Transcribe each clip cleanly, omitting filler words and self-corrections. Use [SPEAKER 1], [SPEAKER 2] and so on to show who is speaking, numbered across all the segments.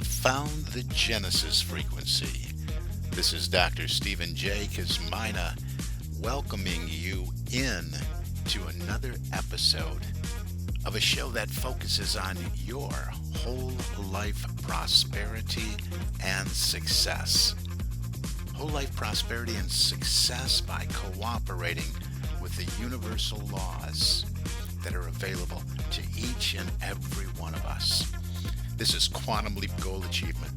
[SPEAKER 1] have found the Genesis frequency. This is Dr. Stephen J. Kazmina welcoming you in to another episode of a show that focuses on your whole life prosperity and success. Whole life prosperity and success by cooperating with the universal laws that are available to each and every one of us. This is Quantum Leap Goal Achievement,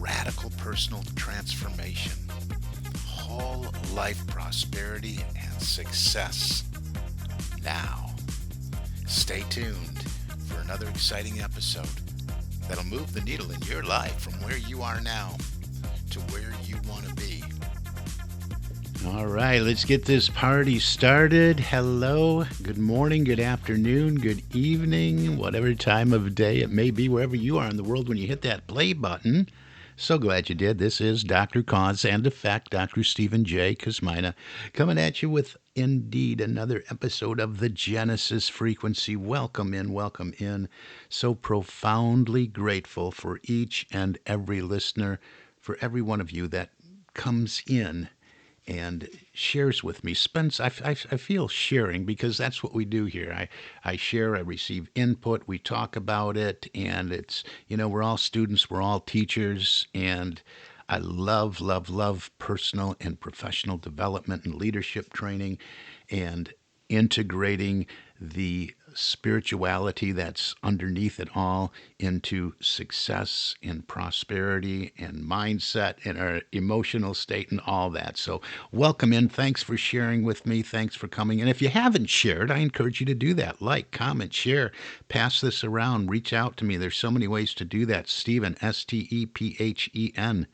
[SPEAKER 1] radical personal transformation, whole life prosperity and success. Now, stay tuned for another exciting episode that'll move the needle in your life from where you are now to where you want to be. All right, let's get this party started. Hello, good morning, good afternoon, good evening, whatever time of day it may be, wherever you are in the world when you hit that play button. So glad you did. This is Dr. Cause and Effect, Dr. Stephen J. Kazmina, coming at you with indeed another episode of the Genesis frequency. Welcome in, welcome in. So profoundly grateful for each and every listener, for every one of you that comes in and shares with me. I feel sharing because that's what we do here. I share, I receive input, we talk about it, and it's, we're all students, we're all teachers, and I love personal and professional development and leadership training and integrating the spirituality that's underneath it all into success and prosperity and mindset and our emotional state and all that. So welcome in. Thanks for sharing with me. Thanks for coming. And if you haven't shared, I encourage you to do that. Like, comment, share, pass this around, reach out to me. There's so many ways to do that. Stephen, Stephen,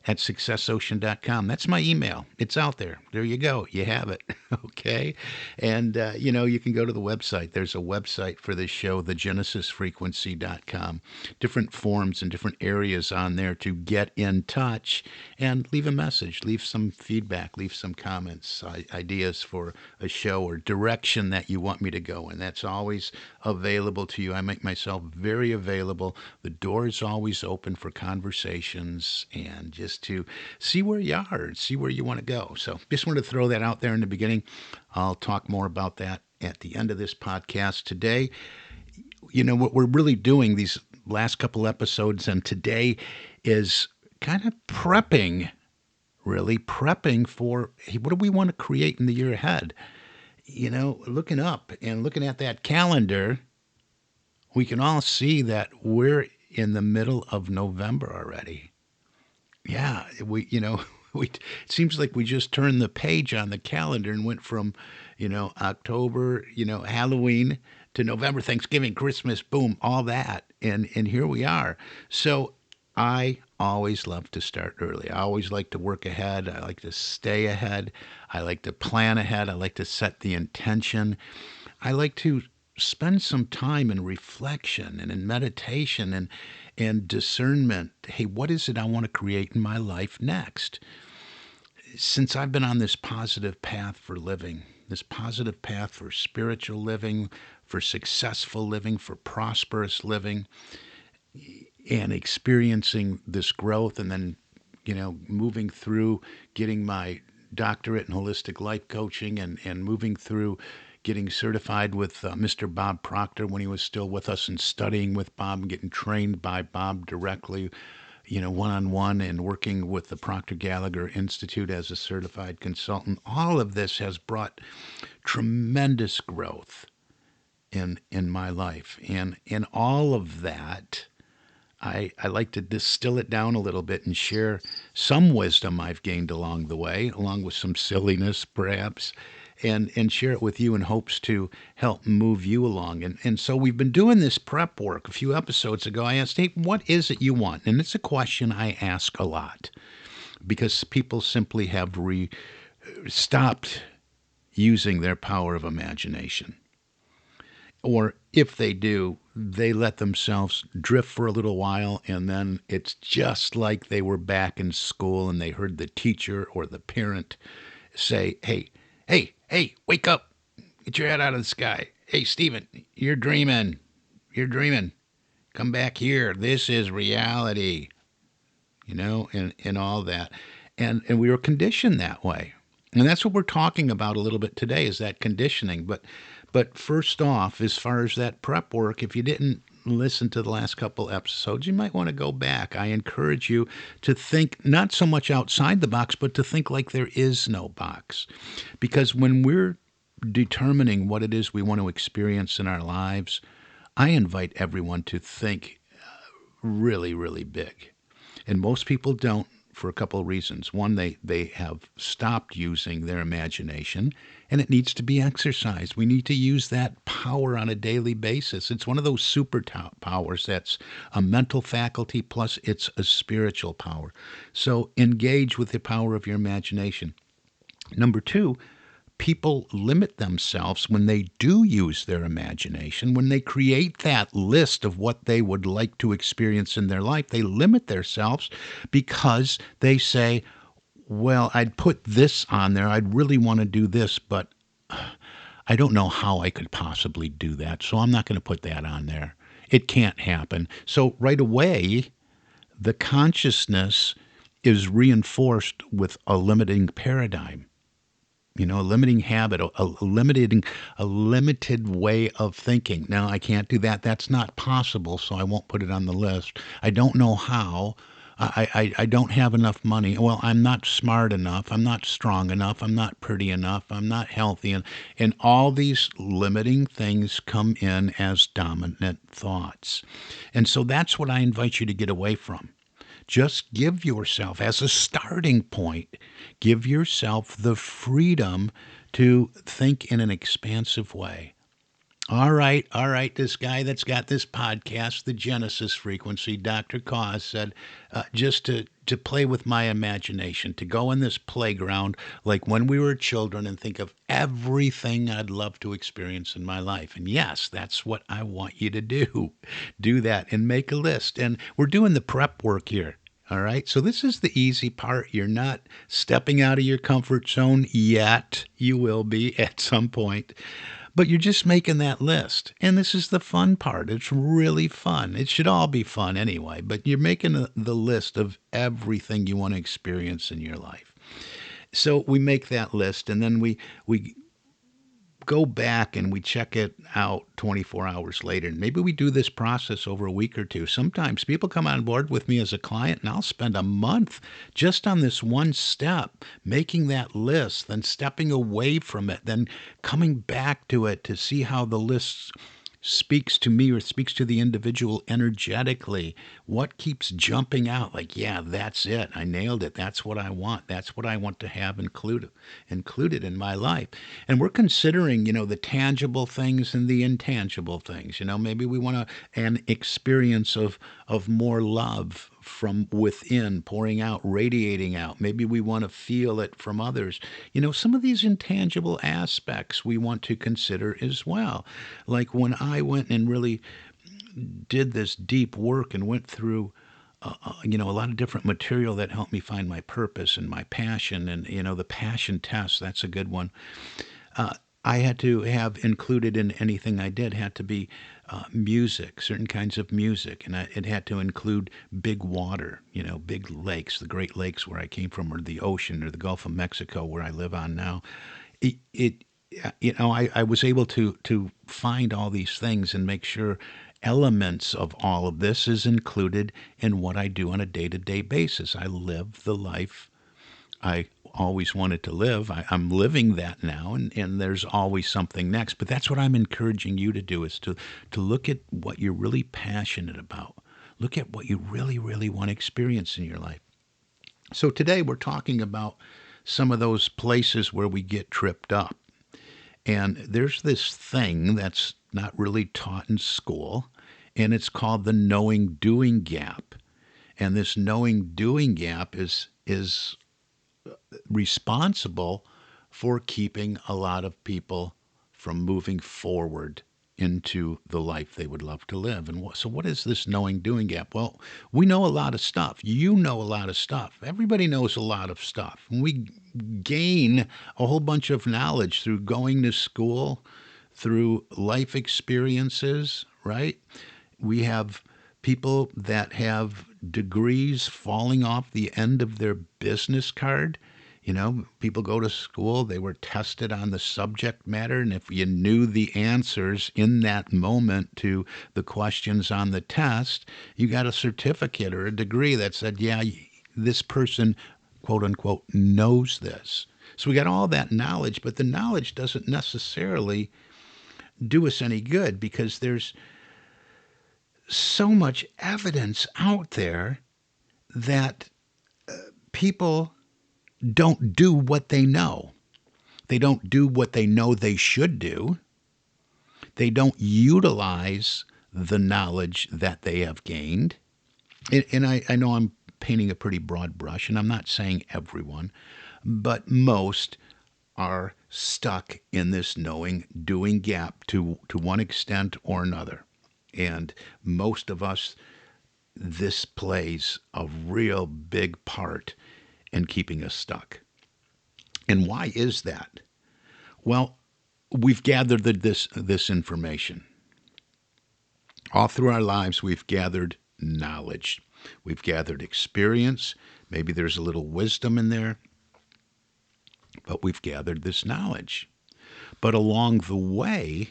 [SPEAKER 1] at successocean.com. That's my email. It's out there. There you go. You have it. Okay. And, you can go to the website. There's a website for this show, thegenesisfrequency.com. Different forms and different areas on there to get in touch and leave a message, leave some feedback, leave some comments, ideas for a show or direction that you want me to go in. That's always available to you. I make myself very available. The door is always open for conversations and just to see where you are and see where you want to go. So just wanted to throw that out there in the beginning. I'll talk more about that at the end of this podcast today. What we're really doing these last couple episodes and today is kind of really prepping for, hey, what do we want to create in the year ahead? Looking up and looking at that calendar, we can all see that we're in the middle of November already. Yeah, it seems like we just turned the page on the calendar and went from, October, Halloween to November, Thanksgiving, Christmas, boom, all that. And here we are. So I always love to start early. I always like to work ahead. I like to stay ahead. I like to plan ahead. I like to set the intention. I like to spend some time in reflection and in meditation and discernment. Hey, what is it I want to create in my life next? Since I've been on this positive path for living, this positive path for spiritual living, for successful living, for prosperous living, and experiencing this growth and then, moving through getting my doctorate in holistic life coaching and moving through getting certified with Mr. Bob Proctor when he was still with us and studying with Bob and getting trained by Bob directly, one-on-one and working with the Proctor Gallagher Institute as a certified consultant. All of this has brought tremendous growth in my life. And in all of that, I like to distill it down a little bit and share some wisdom I've gained along the way, along with some silliness perhaps, and share it with you in hopes to help move you along. And so we've been doing this prep work. A few episodes ago, I asked, hey, what is it you want? And it's a question I ask a lot because people simply have stopped using their power of imagination. Or if they do, they let themselves drift for a little while, and then it's just like they were back in school and they heard the teacher or the parent say, hey, wake up, get your head out of the sky. Hey, Stephen, you're dreaming. Come back here. This is reality, and all that. And we were conditioned that way. And that's what we're talking about a little bit today is that conditioning. But first off, as far as that prep work, if you didn't listen to the last couple episodes, you might want to go back. I encourage you to think not so much outside the box, but to think like there is no box. Because when we're determining what it is we want to experience in our lives, I invite everyone to think really, really big. And most people don't for a couple of reasons. One, they have stopped using their imagination, and it needs to be exercised. We need to use that power on a daily basis. It's one of those superpowers that's a mental faculty plus it's a spiritual power. So engage with the power of your imagination. Number two, people limit themselves when they do use their imagination. When they create that list of what they would like to experience in their life, they limit themselves because they say, well, I'd put this on there. I'd really want to do this, but I don't know how I could possibly do that. So I'm not going to put that on there. It can't happen. So right away, the consciousness is reinforced with a limiting paradigm. A limiting habit, a limited way of thinking. Now, I can't do that. That's not possible, so I won't put it on the list. I don't know how. I don't have enough money. Well, I'm not smart enough. I'm not strong enough. I'm not pretty enough. I'm not healthy. And all these limiting things come in as dominant thoughts. And so that's what I invite you to get away from. Just give yourself, as a starting point, give yourself the freedom to think in an expansive way. All right, this guy that's got this podcast, the Genesis Frequency, Dr. Cause said, just to play with my imagination, to go in this playground like when we were children and think of everything I'd love to experience in my life. And yes, that's what I want you to do. Do that and make a list. And we're doing the prep work here. All right. So this is the easy part. You're not stepping out of your comfort zone yet. You will be at some point. But you're just making that list. And this is the fun part. It's really fun. It should all be fun anyway. But you're making the list of everything you want to experience in your life. So we make that list, and then we go back and we check it out 24 hours later. And maybe we do this process over a week or two. Sometimes people come on board with me as a client, and I'll spend a month just on this one step, making that list, then stepping away from it, then coming back to it to see how the list speaks to me or speaks to the individual energetically. What keeps jumping out? Like, yeah, that's it. I nailed it. That's what I want. That's what I want to have included in my life. And we're considering, the tangible things and the intangible things. Maybe we want an experience of more love from within, pouring out, radiating out. Maybe we want to feel it from others. Some of these intangible aspects we want to consider as well. Like when I went and really did this deep work and went through a lot of different material that helped me find my purpose and my passion, and the passion test, that's a good one. I had to have included in anything I did had to be music, certain kinds of music, and it had to include big water, big lakes, the Great Lakes where I came from, or the ocean, or the Gulf of Mexico where I live on now. I was able to find all these things and make sure elements of all of this is included in what I do on a day-to-day basis. I live the life I always wanted to live. I'm living that now, and there's always something next. But that's what I'm encouraging you to do, is to look at what you're really passionate about. Look at what you really, really want to experience in your life. So today we're talking about some of those places where we get tripped up. And there's this thing that's not really taught in school, and it's called the knowing-doing gap. And this knowing-doing gap is responsible for keeping a lot of people from moving forward into the life they would love to live. And so what is this knowing-doing gap? Well, we know a lot of stuff. You know a lot of stuff. Everybody knows a lot of stuff. And we gain a whole bunch of knowledge through going to school, through life experiences, right? We have
[SPEAKER 2] people that have degrees falling off the end of their business card. People go to school, they were tested on the subject matter, and if you knew the answers in that moment to the questions on the test, you got a certificate or a degree that said, yeah, this person, quote unquote, knows this. So we got all that knowledge, but the knowledge doesn't necessarily do us any good because there's so much evidence out there that people don't do what they know. They don't do what they know they should do. They don't utilize the knowledge that they have gained. And I know I'm painting a pretty broad brush, and I'm not saying everyone, but most are stuck in this knowing doing gap to one extent or another. And most of us, this plays a real big part in keeping us stuck. And why is that? Well, we've gathered this information. All through our lives, we've gathered knowledge. We've gathered experience. Maybe there's a little wisdom in there, but we've gathered this knowledge. But along the way,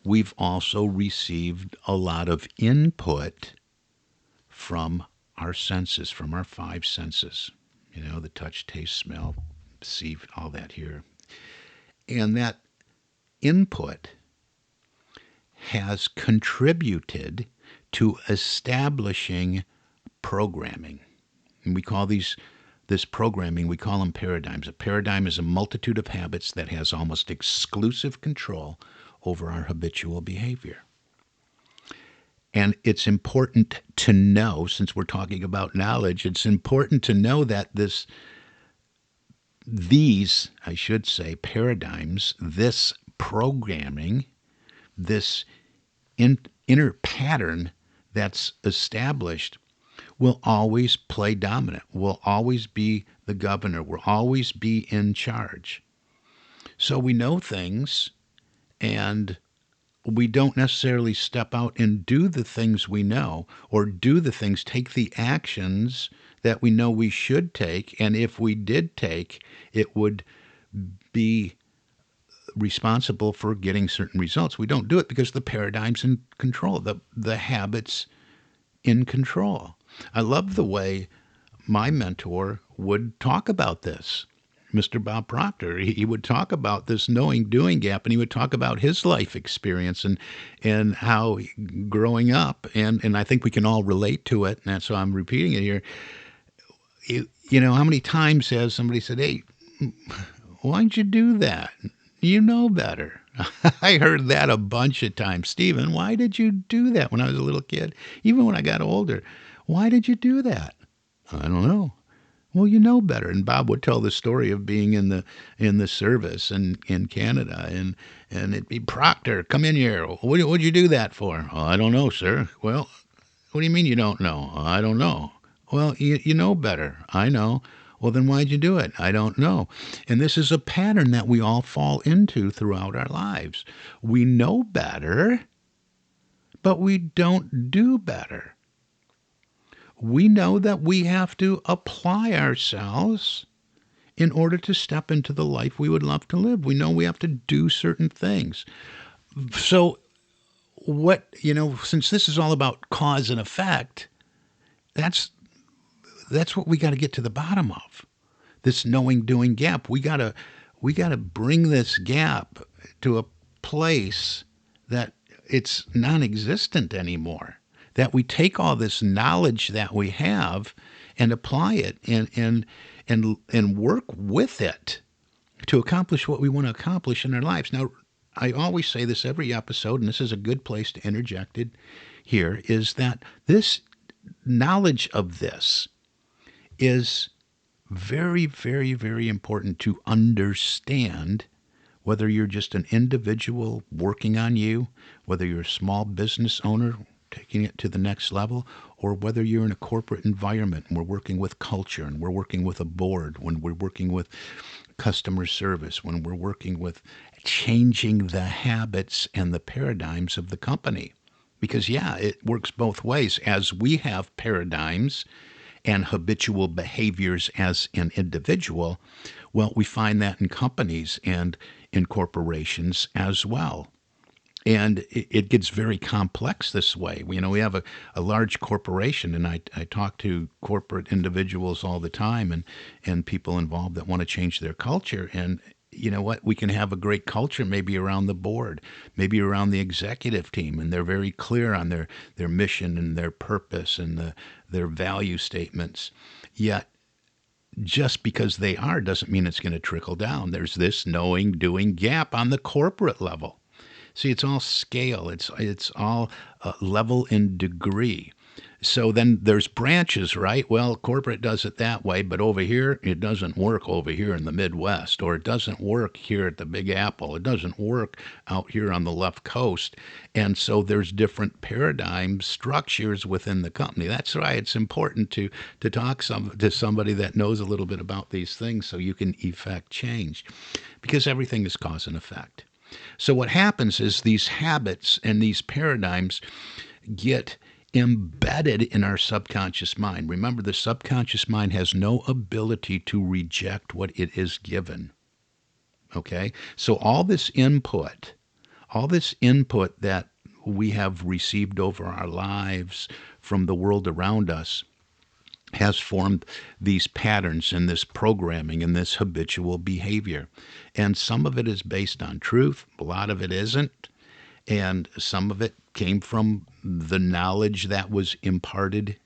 [SPEAKER 2] we've also received a lot of input from our senses, from our five senses. The touch, taste, smell, see, all that here. And that input has contributed to establishing programming. And we call this programming, we call them paradigms. A paradigm is a multitude of habits that has almost exclusive control over our habitual behavior. And it's important to know, since we're talking about knowledge, it's important to know that these paradigms, this programming, this inner pattern that's established will always play dominant, will always be the governor, will always be in charge. So we know things, and we don't necessarily step out and do the things we know, or take the actions that we know we should take. And if we did take, it would be responsible for getting certain results. We don't do it because the paradigm's in control, the habits in control. I love the way my mentor would talk about this. Mr. Bob Proctor, he would talk about this knowing doing gap, and he would talk about his life experience and how growing up, and I think we can all relate to it, and that's why I'm repeating it here. How many times has somebody said, hey, why'd you do that? You know better. I heard that a bunch of times. Stephen, why did you do that when I was a little kid? Even when I got older, why did you do that? I don't know. Well, you know better. And Bob would tell the story of being in the service in Canada, and it'd be, Proctor, come in here. What'd you do that for? Oh, I don't know, sir. Well, what do you mean you don't know? Oh, I don't know. Well, you know better. I know. Well, then why'd you do it? I don't know. And this is a pattern that we all fall into throughout our lives. We know better, but we don't do better. We know that we have to apply ourselves in order to step into the life we would love to live. We know we have to do certain things. So since this is all about cause and effect, that's what we got to get to the bottom of. This knowing doing gap. We got to bring this gap to a place that it's non-existent anymore. That we take all this knowledge that we have and apply it and work with it to accomplish what we want to accomplish in our lives. Now, I always say this every episode, and this is a good place to interject it here, is that this knowledge of this is very, very, very important to understand, whether you're just an individual working on you, whether you're a small business owner taking it to the next level, or whether you're in a corporate environment and we're working with culture and we're working with a board, when we're working with customer service, when we're working with changing the habits and the paradigms of the company. Because, yeah, it works both ways. As we have paradigms and habitual behaviors as an individual, well, we find that in companies and in corporations as well. And it gets very complex this way. We have a large corporation, and I talk to corporate individuals all the time, and people involved that want to change their culture. And you know what? We can have a great culture maybe around the board, maybe around the executive team, and they're very clear on their mission and their purpose and their value statements. Yet, just because they are doesn't mean it's going to trickle down. There's this knowing doing gap on the corporate level. See, it's all scale. It's all level and degree. So then there's branches, right? Well, corporate does it that way, but over here it doesn't work over here in the Midwest, or it doesn't work here at the Big Apple. It doesn't work out here on the left coast. And so there's different paradigm structures within the company. That's why it's important to talk to somebody that knows a little bit about these things so you can effect change, because everything is cause and effect. So what happens is these habits and these paradigms get embedded in our subconscious mind. Remember, the subconscious mind has no ability to reject what it is given. Okay? So all this input that we have received over our lives from the world around us has formed these patterns and this programming and this habitual behavior. And some of it is based on truth, a lot of it isn't, and some of it came from the knowledge that was imparted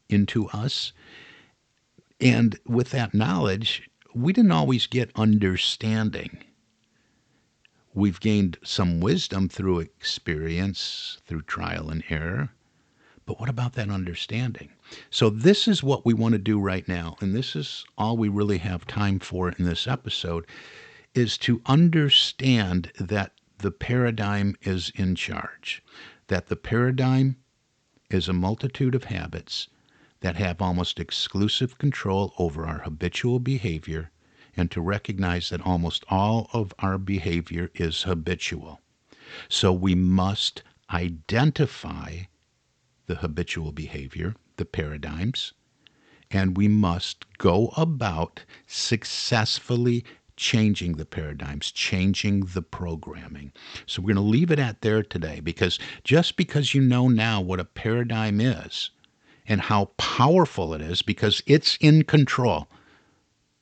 [SPEAKER 2] into us. And with that knowledge, we didn't always get understanding. We've gained some wisdom through experience, through trial and error. But what about that understanding? So this is what we want to do right now, and this is all we really have time for in this episode, is to understand that the paradigm is in charge, that the paradigm is a multitude of habits that have almost exclusive control over our habitual behavior, and to recognize that almost all of our behavior is habitual. So we must identify the habitual behavior, the paradigms, and we must go about successfully changing the paradigms, changing the programming. So we're going to leave it at there today, because just because you know now what a paradigm is and how powerful it is, because it's in control.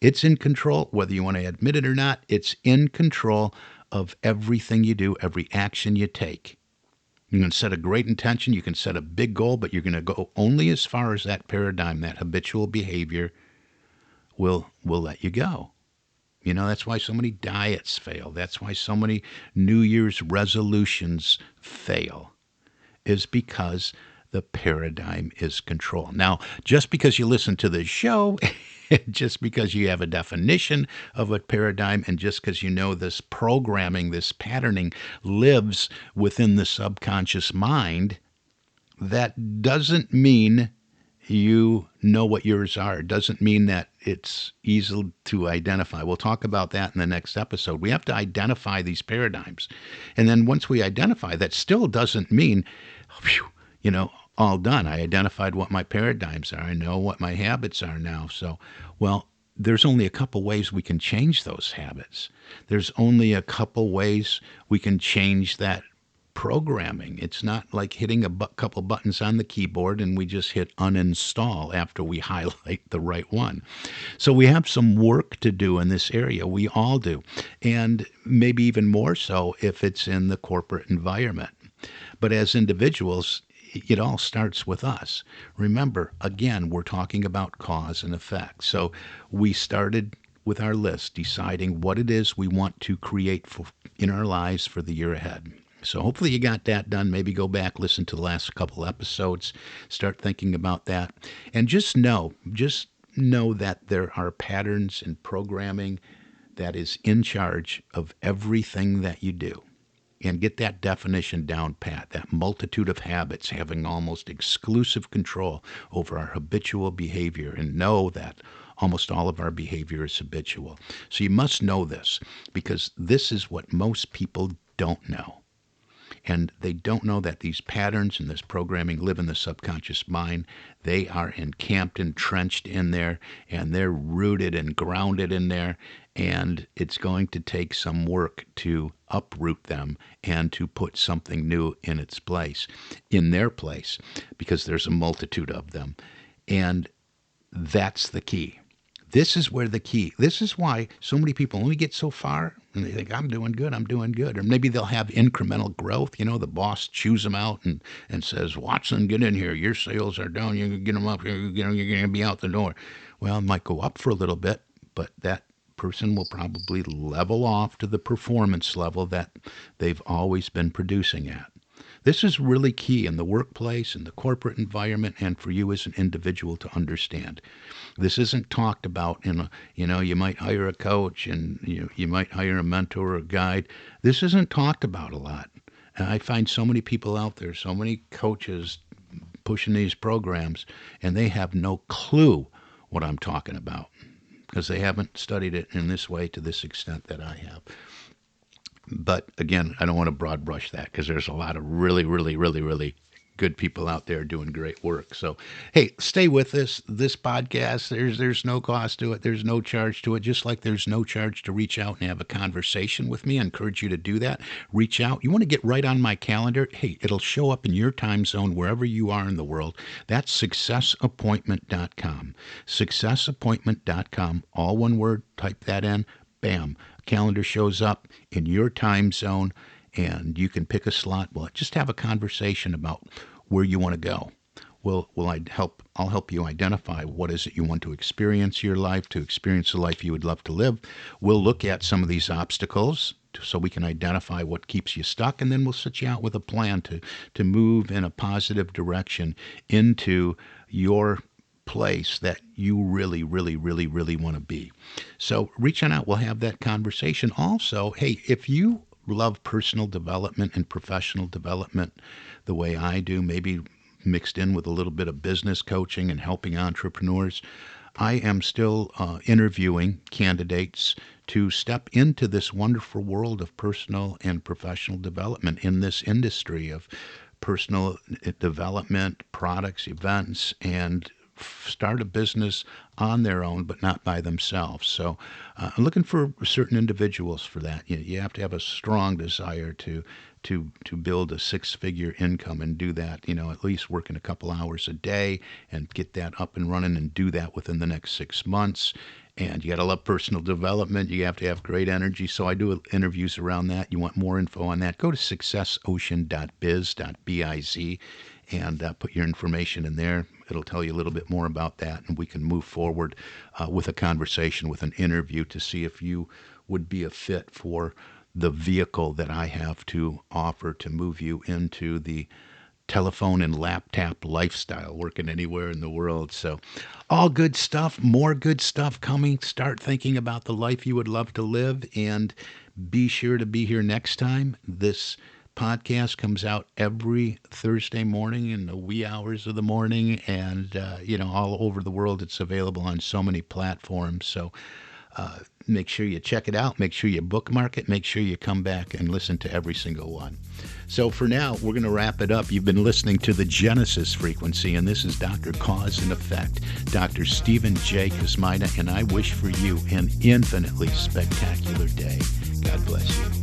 [SPEAKER 2] It's in control, whether you want to admit it or not. It's in control of everything you do, every action you take. You can set a great intention, you can set a big goal, but you're going to go only as far as that paradigm, that habitual behavior will let you go. That's why so many diets fail. That's why so many New Year's resolutions fail, is because the paradigm is control. Now, just because you listen to this show, just because you have a definition of a paradigm, and just because you know this programming, this patterning lives within the subconscious mind, that doesn't mean you know what yours are. It doesn't mean that it's easy to identify. We'll talk about that in the next episode. We have to identify these paradigms. And then once we identify, that still doesn't mean, whew, all done. I identified what my paradigms are. I know what my habits are now. So, well, there's only a couple ways we can change those habits. There's only a couple ways we can change that programming. It's not like hitting a couple buttons on the keyboard and we just hit uninstall after we highlight the right one. So we have some work to do in this area. We all do. And maybe even more so if it's in the corporate environment. But as individuals, it all starts with us. Remember, again, we're talking about cause and effect. So we started with our list, deciding what it is we want to create in our lives for the year ahead. So hopefully you got that done. Maybe go back, listen to the last couple episodes, start thinking about that. And just know that there are patterns and programming that is in charge of everything that you do. And get that definition down pat, that multitude of habits having almost exclusive control over our habitual behavior, and know that almost all of our behavior is habitual. So you must know this, because this is what most people don't know. and they don't know that these patterns and this programming live in the subconscious mind. They are encamped, entrenched in there, and they're rooted and grounded in there, and it's going to take some work to uproot them and to put something new in its place, in their place, because there's a multitude of them. And that's the key. This is where the key. This is why so many people only get so far and they think, I'm doing good. Or maybe they'll have incremental growth. The boss chews them out and says, Watson, get in here. Your sales are down. You're going to get them up. You're going to be out the door. Well, it might go up for a little bit, but that person will probably level off to the performance level that they've always been producing at. This is really key in the workplace, in the corporate environment, and for you as an individual to understand. This isn't talked about you might hire a coach and you might hire a mentor or a guide. This isn't talked about a lot. And I find so many people out there, so many coaches pushing these programs, and they have no clue what I'm talking about because they haven't studied it in this way to this extent that I have. But again, I don't want to broad brush that because there's a lot of really, really, really, really good people out there doing great work. So, hey, stay with us. This podcast, there's no cost to it. There's no charge to it. Just like there's no charge to reach out and have a conversation with me. I encourage you to do that. Reach out. You want to get right on my calendar? Hey, it'll show up in your time zone wherever you are in the world. That's successappointment.com. Successappointment.com. All one word. Type that in. Bam. Calendar shows up in your time zone, and you can pick a slot. Well, just have a conversation about where you want to go. I'll help you identify what is it you want to experience your life, to experience the life you would love to live. We'll look at some of these obstacles so we can identify what keeps you stuck, and then we'll set you out with a plan to move in a positive direction into your place that you really, really, really, really want to be. So reach on out. We'll have that conversation. Also, hey, if you love personal development and professional development the way I do, maybe mixed in with a little bit of business coaching and helping entrepreneurs, I am still interviewing candidates to step into this wonderful world of personal and professional development in this industry of personal development, products, events, and start a business on their own, but not by themselves. So I'm looking for certain individuals for that. You have to have a strong desire to build a six-figure income and do that, at least working a couple hours a day and get that up and running and do that within the next 6 months. And you got to love personal development. You have to have great energy. So I do interviews around that. You want more info on that, go to successocean.biz, and put your information in there. It'll tell you a little bit more about that, and we can move forward with a conversation, with an interview to see if you would be a fit for the vehicle that I have to offer to move you into the telephone and laptop lifestyle, working anywhere in the world. So all good stuff, more good stuff coming. Start thinking about the life you would love to live, and be sure to be here next time. This podcast comes out every Thursday morning in the wee hours of the morning, and all over the world. It's available on so many platforms. So make sure you check it out. Make sure you bookmark it. Make sure you come back and listen to every single one. So for now, we're going to wrap it up. You've been listening to the Genesis Frequency, and this is Dr. Cause and Effect, Dr. Stephen J. Kosmina, and I wish for you an infinitely spectacular day. God bless you.